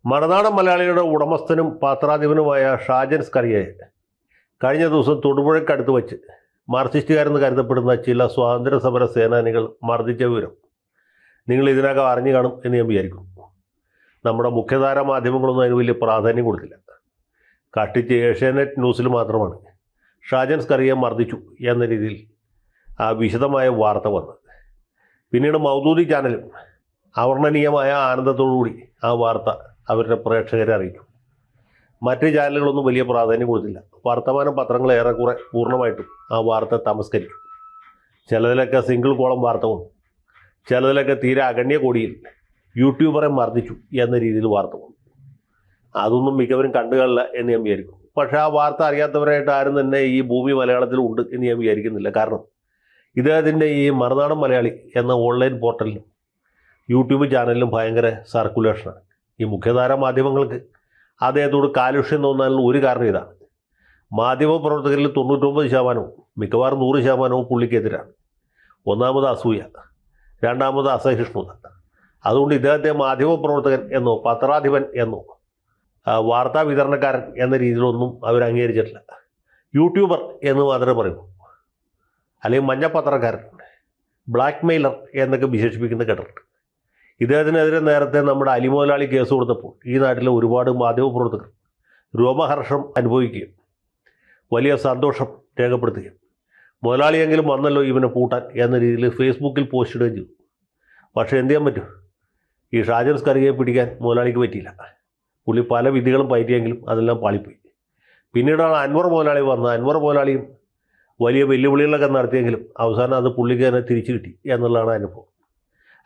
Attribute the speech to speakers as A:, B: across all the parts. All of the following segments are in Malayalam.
A: മറുനാടൻ മലയാളിയുടെ ഉടമസ്ഥനും പത്രാധിപനുമായ ഷാജൻ സ്കറിയയെ കഴിഞ്ഞ ദിവസം തൊടുപുഴയ്ക്കടുത്ത് വച്ച് മാർക്സിസ്റ്റുകാരെന്ന് കരുതപ്പെടുന്ന ചില സ്വാതന്ത്ര്യ സമര സേനാനികൾ മർദ്ദിച്ച വിവരം നിങ്ങൾ ഇതിനകം അറിഞ്ഞു കാണും എന്ന് ഞാൻ വിചാരിക്കുന്നു. നമ്മുടെ മുഖ്യധാര മാധ്യമങ്ങളൊന്നും അതിന് വലിയ പ്രാധാന്യം കൊടുത്തില്ല. കഷ്ടിച്ച് ഏഷ്യാനെറ്റ് ന്യൂസിൽ മാത്രമാണ് ഷാജൻ സ്കറിയയെ മർദ്ദിച്ചു എന്ന രീതിയിൽ വിശദമായ വാർത്ത വന്നത്. പിന്നീട് മൗദൂദി ചാനലും അവർണ്ണനീയമായ ആനന്ദത്തോടുകൂടി ആ വാർത്ത അവരുടെ പ്രേക്ഷകരെ അറിയിച്ചു. മറ്റ് ചാനലുകളൊന്നും വലിയ പ്രാധാന്യം കൊടുത്തില്ല. വർത്തമാന പത്രങ്ങൾ ഏറെക്കുറെ പൂർണ്ണമായിട്ടും ആ വാർത്ത തമസ്കരിച്ചു. ചിലതിലൊക്കെ സിംഗിൾ കോളം വാർത്ത വന്നു, ചിലതിലൊക്കെ തീരെ അഗണ്യ കോടിയിൽ യൂട്യൂബറെ മർദ്ദിച്ചു എന്ന രീതിയിൽ വാർത്ത വന്നു. അതൊന്നും മിക്കവരും കണ്ടുകാണില്ല എന്ന് ഞാൻ വിചാരിക്കും. പക്ഷേ ആ വാർത്ത അറിയാത്തവരായിട്ട് ആരും തന്നെ ഈ ഭൂമി മലയാളത്തിൽ ഉണ്ട് എന്ന് ഞാൻ വിചാരിക്കുന്നില്ല. കാരണം ഇദ്ദേഹത്തിൻ്റെ ഈ മറുനാടൻ മലയാളി എന്ന ഓൺലൈൻ പോർട്ടലിലും യൂട്യൂബ് ചാനലിലും ഭയങ്കര സർക്കുലേഷനാണ്. ഈ മുഖ്യധാര മാധ്യമങ്ങൾക്ക് അദ്ദേഹത്തോട് കാലുഷ്യം തോന്നാനുള്ള ഒരു കാരണം ഇതാണ്. മാധ്യമപ്രവർത്തകരിൽ 99% മിക്കവാറും 100% പുള്ളിക്കെതിരാണ്. ഒന്നാമത് അസൂയ, രണ്ടാമത് അസഹിഷ്ണുത. അതുകൊണ്ട് ഇദ്ദേഹത്തെ മാധ്യമപ്രവർത്തകൻ എന്നോ പത്രാധിപൻ എന്നോ വാർത്താ വിതരണക്കാരൻ എന്ന രീതിയിലൊന്നും അവർ അംഗീകരിച്ചിട്ടില്ല. യൂട്യൂബർ എന്ന് മാത്രമേ പറയൂ, അല്ലെങ്കിൽ മഞ്ഞപ്പത്രക്കാരൻ, ബ്ലാക്ക് മെയിലർ എന്നൊക്കെ വിശേഷിപ്പിക്കുന്ന കേട്ടിട്ടുണ്ട്. ഇദ്ദേഹത്തിനെതിരെ നേരത്തെ നമ്മുടെ അലിമുതലാളി കേസ് കൊടുത്തപ്പോൾ ഈ നാട്ടിലെ ഒരുപാട് മാധ്യമപ്രവർത്തകർ രോമഹർഷം അനുഭവിക്കുകയും വലിയ സന്തോഷം രേഖപ്പെടുത്തുകയും മുതലാളിയെങ്കിലും വന്നല്ലോ ഇവനെ പൂട്ടാൻ എന്ന രീതിയിൽ ഫേസ്ബുക്കിൽ പോസ്റ്റ് ഇടുകയും ചെയ്തു. പക്ഷേ എന്ത് ചെയ്യാൻ പറ്റും, ഈ ഷാജൻ സ്കറിയയെ പിടിക്കാൻ മുതലാളിക്ക് പറ്റിയില്ല. പുള്ളി പല വിധികളും പയറ്റിയെങ്കിലും അതെല്ലാം പാളിപ്പോയി. പിന്നീടാണ് അൻവർ മുതലാളി വന്നത്. അൻവർ മുതലാളിയും വലിയ വെല്ലുവിളികളൊക്കെ നടത്തിയെങ്കിലും അവസാനം അത് പുള്ളിക്ക് തന്നെ തിരിച്ചു കിട്ടി എന്നുള്ളതാണ് അനുഭവം.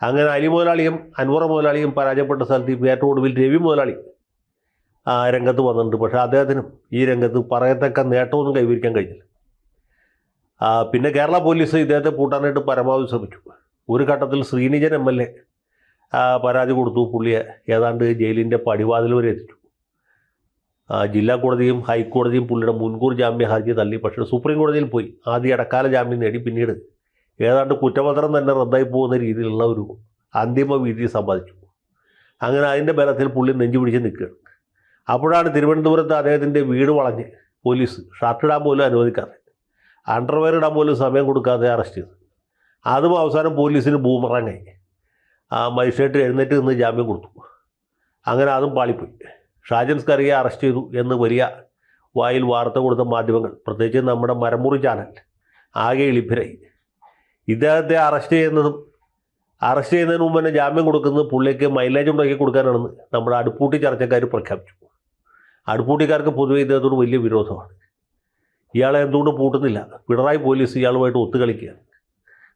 A: അങ്ങനെ അലി മുതലാളിയും അൻവർ മുതലാളിയും പരാജയപ്പെട്ട സ്ഥലത്ത് ഏറ്റവും ഒടുവിൽ രവി മുതലാളി രംഗത്ത് വന്നിട്ടുണ്ട്. പക്ഷേ അദ്ദേഹത്തിനും ഈ രംഗത്ത് പറയത്തക്ക നേട്ടമൊന്നും കൈവരിക്കാൻ കഴിഞ്ഞില്ല. പിന്നെ കേരള പോലീസ് ഇദ്ദേഹത്തെ പൂട്ടാനായിട്ട് പരമാവധി ശ്രമിച്ചു. ഒരു ഘട്ടത്തിൽ ശ്രീനിജൻ MLA പരാതി കൊടുത്തു. പുള്ളിയെ ഏതാണ്ട് ജയിലിൻ്റെ പടിവാതിൽ വരെ എത്തിച്ചു. ജില്ലാ കോടതിയും ഹൈക്കോടതിയും പുള്ളിയുടെ മുൻകൂർ ജാമ്യ ഹർജി തള്ളി. പക്ഷേ സുപ്രീം കോടതിയിൽ പോയി ആദ്യ ഇടക്കാല ജാമ്യം നേടി. പിന്നീട് ഏതാണ്ട് കുറ്റപത്രം തന്നെ റദ്ദായി പോകുന്ന രീതിയിലുള്ള ഒരു അന്തിമ വിധി സമ്പാദിച്ചു. അങ്ങനെ അതിൻ്റെ ബലത്തിൽ പുള്ളി നെഞ്ചു പിടിച്ച് നിൽക്കുകയാണ്. അപ്പോഴാണ് തിരുവനന്തപുരത്ത് അദ്ദേഹത്തിൻ്റെ വീട് വളഞ്ഞ് പോലീസ് ഷർട്ടിടാൻ പോലും അനുവദിക്കാതെ, അണ്ടർവെയർ ഇടാൻ പോലും സമയം കൊടുക്കാതെ അറസ്റ്റ് ചെയ്തു. അതും അവസാനം പോലീസിന് ബൂമറാങ്ങായി. മജിസ്ട്രേറ്റ് എഴുന്നേറ്റ് നിന്ന് ജാമ്യം കൊടുത്തു. അങ്ങനെ അതും പാളിപ്പോയി. ഷാജൻ സ്കറിയയെ അറസ്റ്റ് ചെയ്തു എന്ന് വലിയ വായിൽ വാർത്ത കൊടുത്ത മാധ്യമങ്ങൾ, പ്രത്യേകിച്ച് നമ്മുടെ മരമുറി ചാനൽ, ആകെ എളിഭരായി. ഇദ്ദേഹത്തെ അറസ്റ്റ് ചെയ്യുന്നതിന് മുമ്പ് തന്നെ ജാമ്യം കൊടുക്കുന്നത് പുള്ളിക്ക് മൈലേജ് ഉണ്ടാക്കി കൊടുക്കാനാണെന്ന് നമ്മുടെ അടുപ്പൂട്ടി ചർച്ചക്കാർ പ്രഖ്യാപിച്ചു. അടുപ്പൂട്ടിക്കാർക്ക് പൊതുവെ ഇദ്ദേഹത്തോട് വലിയ വിരോധമാണ്. ഇയാളെ എന്തുകൊണ്ട് പൂട്ടുന്നില്ല? പിണറായി പോലീസ് ഇയാളുമായിട്ട് ഒത്തുകളിക്കുകയാണ്.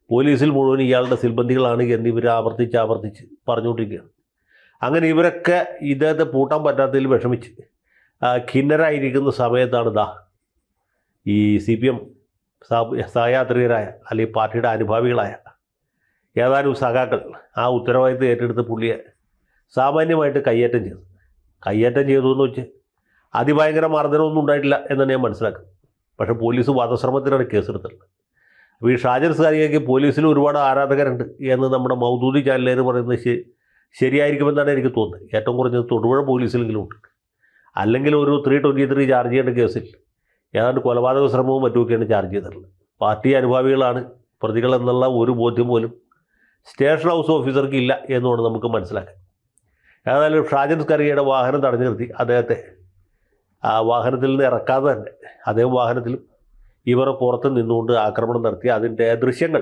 A: പോലീസിൽ മുഴുവൻ ഇയാളുടെ സിൽബന്ധികളാണ് എന്നിവർ ആവർത്തിച്ച് പറഞ്ഞുകൊണ്ടിരിക്കുകയാണ്. അങ്ങനെ ഇവരൊക്കെ ഇദ്ദേഹത്തെ പൂട്ടാൻ പറ്റാത്തതിൽ വിഷമിച്ച് ഖിന്നരായിരിക്കുന്ന സമയത്താണ് ഈ CPM സഹയാത്രികരായ അല്ലെങ്കിൽ പാർട്ടിയുടെ അനുഭാവികളായ ഏതാനും സഖാക്കൾ ആ ഉത്തരവാദിത്തം ഏറ്റെടുത്ത് പുള്ളിയെ സാമാന്യമായിട്ട് കയ്യേറ്റം ചെയ്തു എന്ന് വെച്ച് അതിഭയങ്കര മർദ്ദനമൊന്നും ഉണ്ടായിട്ടില്ല എന്നാണ് ഞാൻ മനസ്സിലാക്കുന്നത്. പക്ഷേ പോലീസ് വധശ്രമത്തിനാണ് കേസെടുത്തിട്ടുള്ളത്. അപ്പോൾ ഈ ഷാജൻ സ്കറിയയ്ക്ക് പോലീസിൽ ഒരുപാട് ആരാധകരുണ്ട് എന്ന് നമ്മുടെ മൗദൂദി ചാനലേർ പറയുന്നത് ശരിയായിരിക്കുമെന്നാണ് എനിക്ക് തോന്നുന്നത്. ഏറ്റവും കുറഞ്ഞത് തൊടുപുഴ പോലീസിലെങ്കിലും ഉണ്ട്. അല്ലെങ്കിൽ ഒരു 323 ചാർജ് ചെയ്യേണ്ട കേസിൽ ഏതാണ്ട് കൊലപാതക ശ്രമവും മറ്റുമൊക്കെയാണ് ചാർജ് ചെയ്തിട്ടുള്ളത്. പാർട്ടി അനുഭാവികളാണ് പ്രതികൾ എന്നുള്ള ഒരു ബോധ്യം പോലും സ്റ്റേഷൻ ഹൗസ് ഓഫീസർക്ക് ഇല്ല എന്നുകൊണ്ട് നമുക്ക് മനസ്സിലാക്കാം. ഏതായാലും ഷാജൻ സ്കറിയയുടെ വാഹനം തടഞ്ഞു നിർത്തി അദ്ദേഹത്തെ വാഹനത്തിൽ നിന്ന് ഇറക്കാതെ തന്നെ അദ്ദേഹം വാഹനത്തിലും ഇവർ പുറത്ത് നിന്നുകൊണ്ട് ആക്രമണം നടത്തി. അതിൻ്റെ ദൃശ്യങ്ങൾ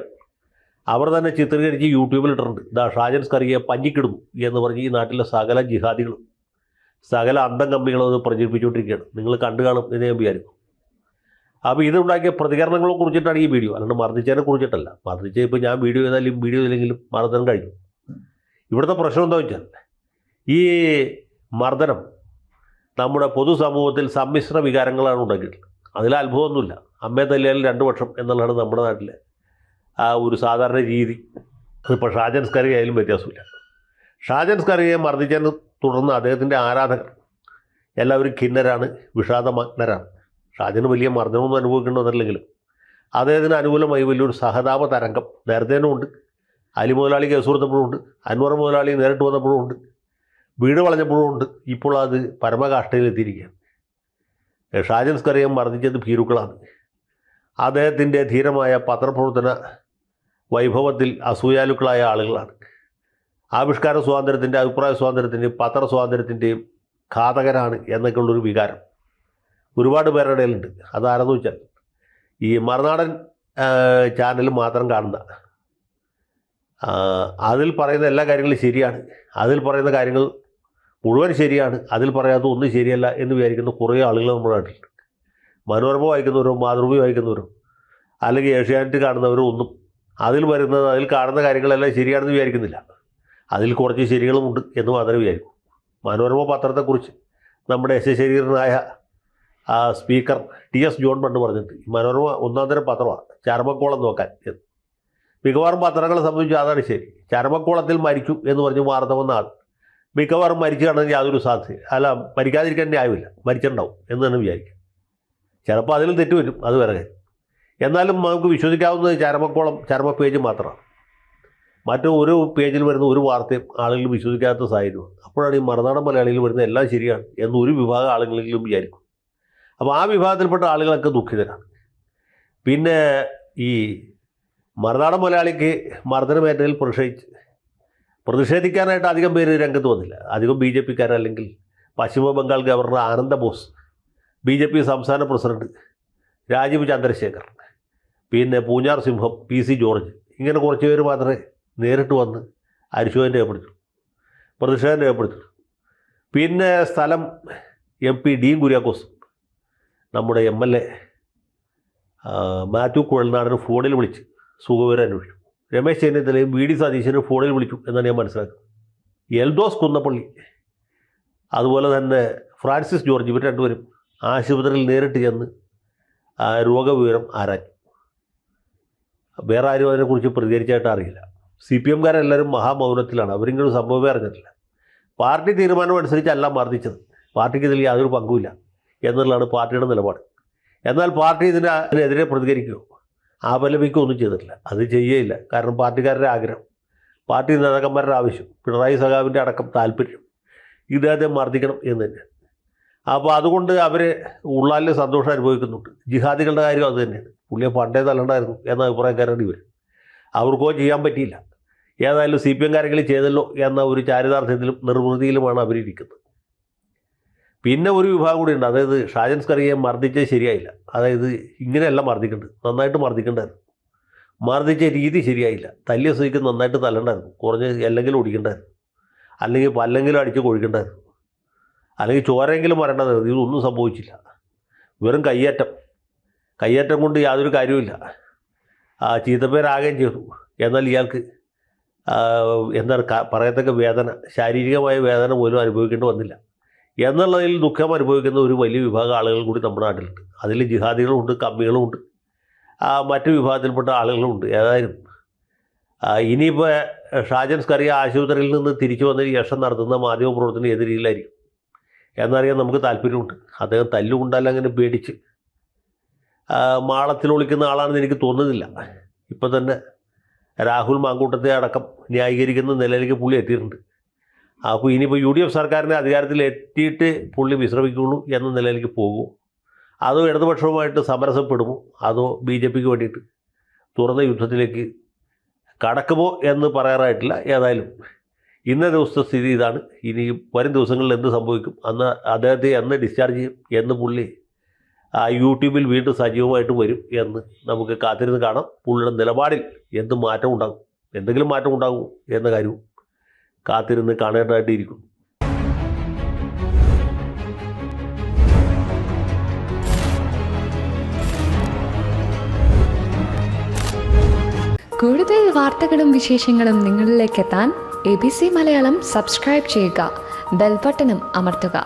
A: അവർ തന്നെ ചിത്രീകരിച്ച് യൂട്യൂബിൽ ഇട്ടിട്ടുണ്ട്. ഷാജൻ സ്കറിയയെ പഞ്ഞിക്കിടുന്നു എന്ന് പറഞ്ഞ് ഈ നാട്ടിലെ സകല ജിഹാദികളും സകല അന്തം കമ്പികളും അത് പ്രചരിപ്പിച്ചുകൊണ്ടിരിക്കുകയാണ്. നിങ്ങൾ കണ്ടു കാണും എന്ന് ഞാൻ വിചാരിക്കും. അപ്പോൾ ഇതുണ്ടാക്കിയ പ്രതികരണങ്ങളെ കുറിച്ചിട്ടാണ് ഈ വീഡിയോ, അല്ലാണ്ട് മർദ്ദിച്ചതിനെ കുറിച്ചിട്ടല്ല. മർദ്ദിച്ച ഇപ്പോൾ ഞാൻ വീഡിയോ ചെയ്താലും വീഡിയോ ചെയ്തില്ലെങ്കിലും മർദ്ദനം കഴിഞ്ഞു. ഇവിടുത്തെ പ്രശ്നം എന്താ വെച്ചാൽ ഈ മർദ്ദനം നമ്മുടെ പൊതുസമൂഹത്തിൽ സമ്മിശ്ര വികാരങ്ങളാണ് ഉണ്ടാക്കിയിട്ടുള്ളത്. അതിൽ അത്ഭുതമൊന്നുമില്ല. അമ്മയെ തല്ലിയാൽ 2 വർഷം എന്നുള്ളതാണ് നമ്മുടെ നാട്ടിലെ ഒരു സാധാരണ രീതി. അതിപ്പോൾ ഷാജൻ സ്കറിയ ആയാലും വ്യത്യാസമില്ല. ഷാജൻ സ്കറിയയെ മർദ്ദിച്ചതിനെ തുടർന്ന് അദ്ദേഹത്തിൻ്റെ ആരാധകർ എല്ലാവരും ഖിന്നരാണ്, വിഷാദമഗ്നരാണ്. ഷാജന് വലിയ മർദ്ദനമൊന്നും അനുഭവിക്കേണ്ടതല്ലെങ്കിലും അദ്ദേഹത്തിന് അനുകൂലമായി വലിയൊരു സഹതാപ തരംഗം നേരത്തേനും ഉണ്ട്. അലി മുതലാളി കേസ് കൊടുത്തപ്പോഴും ഉണ്ട്, അൻവർ മുതലാളി നേരിട്ട് വന്നപ്പോഴും ഉണ്ട്. വീട് വളഞ്ഞപ്പോഴും ഉണ്ട്. ഇപ്പോൾ അത് പരമകാഷ്ഠയിലെത്തിയിരിക്കുകയാണ്. ഷാജൻ സ്കറിയെ മർദ്ദിച്ചത് ഭീരുക്കളാണ്. അദ്ദേഹത്തിൻ്റെ ധീരമായ പത്രപ്രവർത്തന വൈഭവത്തിൽ അസൂയാലുക്കളായ ആളുകളാണ്. ആവിഷ്കാര സ്വാതന്ത്ര്യത്തിൻ്റെ, അഭിപ്രായ സ്വാതന്ത്ര്യത്തിൻ്റെയും പത്ര സ്വാതന്ത്ര്യത്തിൻ്റെയും ഘാതകരാണ് എന്നൊക്കെയുള്ളൊരു വികാരം ഒരുപാട് പേരുടെ ഇടയിലുണ്ട്. അതാരെന്ന് വെച്ചാൽ ഈ മറുനാടൻ ചാനൽ മാത്രം കാണുന്ന, അതിൽ പറയുന്ന എല്ലാ കാര്യങ്ങളും ശരിയാണ്, അതിൽ പറയുന്ന കാര്യങ്ങൾ മുഴുവൻ ശരിയാണ്, അതിൽ പറയാത്ത ഒന്നും ശരിയല്ല എന്ന് വിചാരിക്കുന്ന കുറേ ആളുകൾ നമ്മുടെ നാട്ടിലുണ്ട്. മനോരമ വായിക്കുന്നവരോ മാതൃഭൂമി വായിക്കുന്നവരോ അല്ലെങ്കിൽ ഏഷ്യാനെറ്റ് കാണുന്നവരോ ഒന്നും അതിൽ കാണുന്ന കാര്യങ്ങളെല്ലാം ശരിയാണെന്ന് വിചാരിക്കുന്നില്ല. അതിൽ കുറച്ച് ശരികളുമുണ്ട് എന്ന് മാത്രമേ വിചാരിക്കൂ. മനോരമ പത്രത്തെക്കുറിച്ച് നമ്മുടെ ശരീരനായ സ്പീക്കർ TS ജോൺ പണ്ട് പറഞ്ഞിട്ട്, മനോരമ ഒന്നാം തരം പത്രമാണ്, ചരമക്കോളം നോക്കാൻ എന്ന്. മിക്കവാറും പത്രങ്ങളെ സംബന്ധിച്ച് അതാണ് ശരി. ചരമക്കോളത്തിൽ മരിച്ചു എന്ന് പറഞ്ഞ് വാർത്ത വന്ന ആൾ മിക്കവാറും മരിച്ചു കാണാൻ യാതൊരു സാധ്യത അല്ല, മരിക്കാതിരിക്കാൻ ന്യായമില്ല, മരിച്ചിട്ടുണ്ടാവും എന്ന് തന്നെ വിചാരിക്കും. ചിലപ്പോൾ അതിലും തെറ്റ് വരും, അത് വേറെ കാര്യം. എന്നാലും നമുക്ക് വിശ്വസിക്കാവുന്നത് ചരമ പേജ് മാത്രമാണ്. മറ്റു ഒരു പേജിൽ വരുന്ന ഒരു വാർത്തയും ആളുകൾ വിശ്വസിക്കാത്ത സാഹചര്യമാണ്. അപ്പോഴാണ് ഈ മറുനാടൻ മലയാളിയിൽ വരുന്ന എല്ലാം ശരിയാണ് എന്ന് ഒരു വിഭാഗം ആളുകളെങ്കിലും വിചാരിക്കും. അപ്പോൾ ആ വിഭാഗത്തിൽപ്പെട്ട ആളുകളൊക്കെ ദുഃഖിതരാണ്. പിന്നെ ഈ മറുനാടൻ മലയാളിക്ക് മർദ്ദനമേറ്റതിൽ പ്രതിഷേധിക്കാനായിട്ട് അധികം പേര് രംഗത്ത് വന്നില്ല. അധികം BJP-ക്കാർ, അല്ലെങ്കിൽ പശ്ചിമ ബംഗാൾ ഗവർണർ ആനന്ദ ബോസ്, BJP സംസ്ഥാന പ്രസിഡന്റ് രാജീവ് ചന്ദ്രശേഖർ, പിന്നെ പൂഞ്ഞാർ സിംഹം PC ജോർജ്, ഇങ്ങനെ കുറച്ച് പേര് മാത്രമേ നേരിട്ട് വന്ന് അനുശോചനം രേഖപ്പെടുത്തുള്ളൂ, പ്രതിഷേധം രേഖപ്പെടുത്തുള്ളൂ. പിന്നെ സ്ഥലം MP ഡീൻ കുര്യാക്കോസ്, നമ്മുടെ MLA മാത്യു കുഴൽനാടന് ഫോണിൽ വിളിച്ച് സുഖവിവരം അന്വേഷിച്ചു. രമേശ് ചെന്നിത്തലയും VD സതീശനും ഫോണിൽ വിളിച്ചു എന്നാണ് ഞാൻ മനസ്സിലാക്കുന്നത്. എൽദോസ് കുന്നപ്പള്ളി, അതുപോലെ തന്നെ ഫ്രാൻസിസ് ജോർജ്, ഇവർ രണ്ടുപേരും ആശുപത്രിയിൽ നേരിട്ട് ചെന്ന് രോഗവിവരം ആരാഞ്ഞു. വേറെ ആരും അതിനെക്കുറിച്ച് പ്രതികരിച്ചായിട്ട് അറിയില്ല. CPM-കാരെല്ലാവരും മഹാമൗനത്തിലാണ്. അവരിങ്ങനെ സംഭവമേ അറിഞ്ഞിട്ടില്ല. പാർട്ടി തീരുമാനം അനുസരിച്ചല്ല മർദ്ദിച്ചത്, പാർട്ടിക്ക് ഇതിൽ യാതൊരു പങ്കുമില്ല എന്നുള്ളതാണ് പാർട്ടിയുടെ നിലപാട്. എന്നാൽ പാർട്ടി ഇതിനെതിരെ പ്രതികരിക്കുകയോ അപലപിക്കുകയോ ഒന്നും ചെയ്തിട്ടില്ല. അത് ചെയ്യുകയില്ല. കാരണം പാർട്ടിക്കാരുടെ ആഗ്രഹം, പാർട്ടി നേതാക്കന്മാരുടെ ആവശ്യം, പിണറായി സഖാവിൻ്റെ അടക്കം താല്പര്യം ഇദ്ദേഹത്തെ മർദ്ദിക്കണം എന്ന് തന്നെയാണ്. അപ്പോൾ അതുകൊണ്ട് അവർ ഉള്ളാലിൽ സന്തോഷം അനുഭവിക്കുന്നുണ്ട്. ജിഹാദികളുടെ കാര്യം അത് തന്നെയാണ്. പുള്ളിയെ പണ്ടേ തല്ലണ്ടായിരുന്നു എന്ന അഭിപ്രായക്കാരാണ് ഇവർ. അവർക്കോ ചെയ്യാൻ പറ്റിയില്ല. ഏതായാലും CPM-കാരെങ്കിലും ചെയ്തല്ലോ എന്ന ഒരു ചാരിതാർത്ഥ്യത്തിലും നിർവൃതിയിലുമാണ് അവരിയ്ക്കുന്നത്. പിന്നെ ഒരു വിഭാഗം കൂടി ഉണ്ട്. അതായത് ഷാജൻ സ്കറിയെ മർദ്ദിച്ചത് ശരിയായില്ല. അതായത് ഇങ്ങനെയല്ല മർദ്ദിക്കേണ്ടത്, നന്നായിട്ട് മർദ്ദിക്കേണ്ടായിരുന്നു. മർദ്ദിച്ച രീതി ശരിയായില്ല. തല്ലിയ സ്ഥിതിക്ക് നന്നായിട്ട് തല്ലണ്ടായിരുന്നു. കുറഞ്ഞ് എല്ലെങ്കിലും ഓടിക്കേണ്ടായിരുന്നു, അല്ലെങ്കിൽ പല്ലെങ്കിലും അടിച്ച് കൊഴിക്കേണ്ടായിരുന്നു, അല്ലെങ്കിൽ ചോരെങ്കിലും വരേണ്ടതായിരുന്നു. ഇതൊന്നും സംഭവിച്ചില്ല. വെറും കയ്യേറ്റം കൊണ്ട് യാതൊരു കാര്യവുമില്ല. ചീത്തപ്പേരാകുകയും ചെയ്തു. എന്നാൽ ഇയാൾക്ക് എന്താണ് പറയത്തക്ക വേദന, ശാരീരികമായ വേദന പോലും അനുഭവിക്കേണ്ടി വന്നില്ല എന്നുള്ളതിൽ ദുഃഖം അനുഭവിക്കുന്ന ഒരു വലിയ വിഭാഗം ആളുകൾ കൂടി നമ്മുടെ നാട്ടിലുണ്ട്. അതിൽ ജിഹാദികളുമുണ്ട്, കമ്മികളുമുണ്ട്, മറ്റു വിഭാഗത്തിൽപ്പെട്ട ആളുകളുമുണ്ട്. ഏതായാലും ഇനിയിപ്പോൾ ഷാജൻ സ്കറിയ ആശുപത്രിയിൽ നിന്ന് തിരിച്ചു വന്നതിന് ശേഷം നടത്തുന്ന മാധ്യമപ്രവർത്തനം ഏത് രീതിയിലായിരിക്കും എന്നറിയാൻ നമുക്ക് താല്പര്യമുണ്ട്. അദ്ദേഹം തല്ലുകൊണ്ടല്ല അങ്ങനെ പേടിച്ച് മാളത്തിൽ ഒളിക്കുന്ന ആളാണെന്ന് എനിക്ക് തോന്നുന്നില്ല. ഇപ്പം തന്നെ രാഹുൽ മാങ്കൂട്ടത്തെ അടക്കം ന്യായീകരിക്കുന്ന നിലയിലേക്ക് പുള്ളി എത്തിയിട്ടുണ്ട്. അപ്പോൾ ഇനിയിപ്പോൾ UDF സർക്കാരിൻ്റെ അധികാരത്തിൽ എത്തിയിട്ട് പുള്ളി വിശ്രമിക്കുള്ളൂ എന്ന നിലയിലേക്ക് പോകുമോ, അതോ ഇടതുപക്ഷവുമായിട്ട് സമരസപ്പെടുമോ, അതോ BJP-ക്ക് വേണ്ടിയിട്ട് തുറന്ന യുദ്ധത്തിലേക്ക് കടക്കുമോ എന്ന് പറയാറായിട്ടില്ല. ഏതായാലും ഇന്നേ ദിവസത്തെ സ്ഥിതി ഇതാണ്. ഇനി വരും ദിവസങ്ങളിൽ എന്ത് സംഭവിക്കും, അദ്ദേഹത്തെ എന്ന് ഡിസ്ചാർജ് ചെയ്യും എന്ന് പുള്ളി യൂട്യൂബിൽ വീണ്ടും സജീവമായിട്ട് വരും എന്ന് നമുക്ക് കാത്തിരുന്ന് കാണാം. പുള്ളിയുടെ നിലപാടിൽ എന്ത് മാറ്റം ഉണ്ടാകും, എന്തെങ്കിലും മാറ്റം ഉണ്ടാകും എന്ന കാര്യവും കാത്തിരുന്ന് കാണേണ്ടതായിട്ടിരിക്കും.
B: കൂടുതൽ വാർത്തകളും വിശേഷങ്ങളും നിങ്ങളിലേക്ക് എത്താൻ ABC മലയാളം സബ്സ്ക്രൈബ് ചെയ്യുക, ബെൽ ബട്ടണും അമർത്തുക.